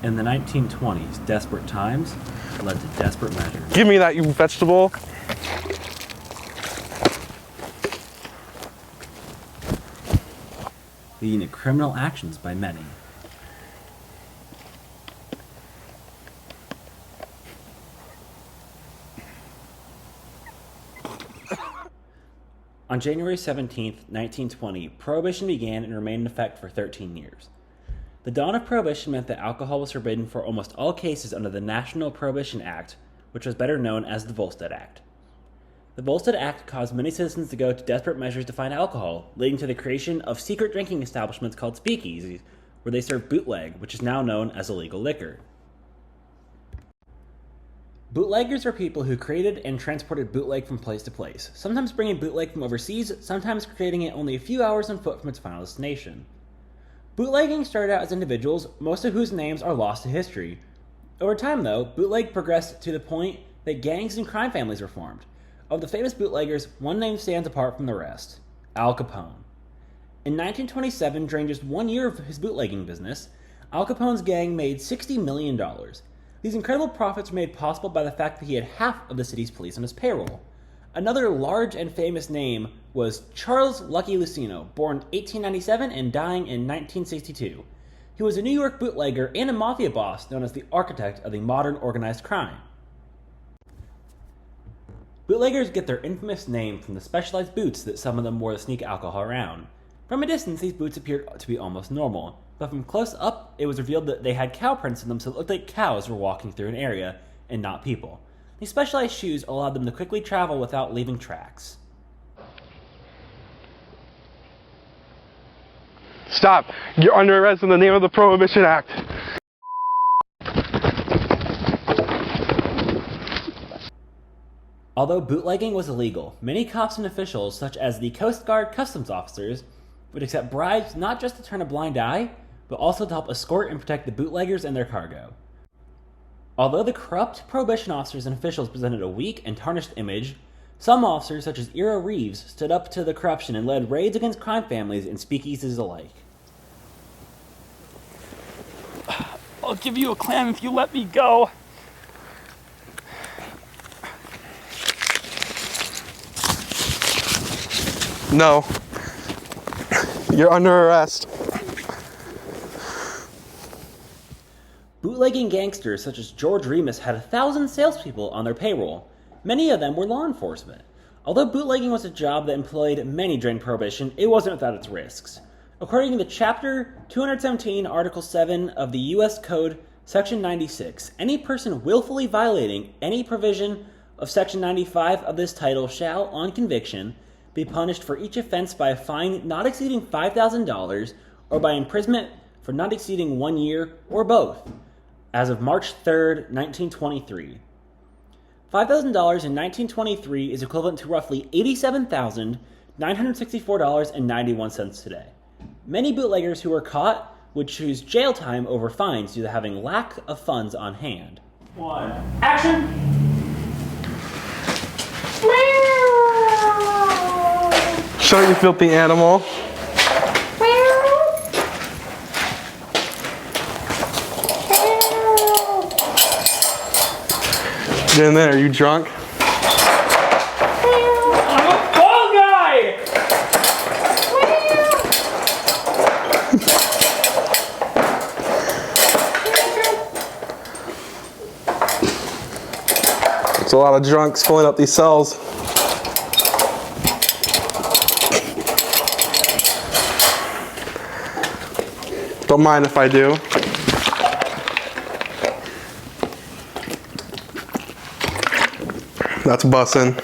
In the 1920s, desperate times led to desperate measures. Give me that, you vegetable. Leading to criminal actions by many. On January 17, 1920, Prohibition began and remained in effect for 13 years. The dawn of Prohibition meant that alcohol was forbidden for almost all cases under the National Prohibition Act, which was better known as the Volstead Act. The Volstead Act caused many citizens to go to desperate measures to find alcohol, leading to the creation of secret drinking establishments called speakeasies, where they served bootleg, which is now known as illegal liquor. Bootleggers are people who created and transported bootleg from place to place, sometimes bringing bootleg from overseas, sometimes creating it only a few hours on foot from its final destination. Bootlegging started out as individuals, most of whose names are lost to history. Over time, though, bootleg progressed to the point that gangs and crime families were formed. Of the famous bootleggers, one name stands apart from the rest: Al Capone. In 1927, during just 1 year of his bootlegging business, Al Capone's gang made $60 million. These incredible profits were made possible by the fact that he had half of the city's police on his payroll. Another large and famous name was Charles Lucky Lucino, born 1897 and dying in 1962. He was a New York bootlegger and a mafia boss known as the architect of the modern organized crime. Bootleggers get their infamous name from the specialized boots that some of them wore to sneak alcohol around. From a distance, these boots appeared to be almost normal, but from close up, it was revealed that they had cow prints in them, so it looked like cows were walking through an area, and not people. These specialized shoes allowed them to quickly travel without leaving tracks. Stop. You're under arrest in the name of the Prohibition Act. Although bootlegging was illegal, many cops and officials, such as the Coast Guard customs officers, would accept bribes not just to turn a blind eye, but also to help escort and protect the bootleggers and their cargo. Although the corrupt Prohibition officers and officials presented a weak and tarnished image, some officers, such as Ira Reeves, stood up to the corruption and led raids against crime families and speakeasies alike. I'll give you a clam if you let me go. No. You're under arrest. Bootlegging gangsters such as George Remus had 1,000 salespeople on their payroll. Many of them were law enforcement. Although bootlegging was a job that employed many during Prohibition, it wasn't without its risks. According to Chapter 217, Article 7 of the U.S. Code, Section 96, any person willfully violating any provision of Section 95 of this title shall, on conviction, be punished for each offense by a fine not exceeding $5,000 or by imprisonment for not exceeding 1 year, or both, as of March 3rd, 1923. $5,000 in 1923 is equivalent to roughly $87,964.91 today. Many bootleggers who were caught would choose jail time over fines due to having lack of funds on hand. One. Action! Shut you filthy animal. Get in there, are you drunk? I'm a fall guy! There's a lot of drunks filling up these cells. Don't mind if I do. That's bussin'.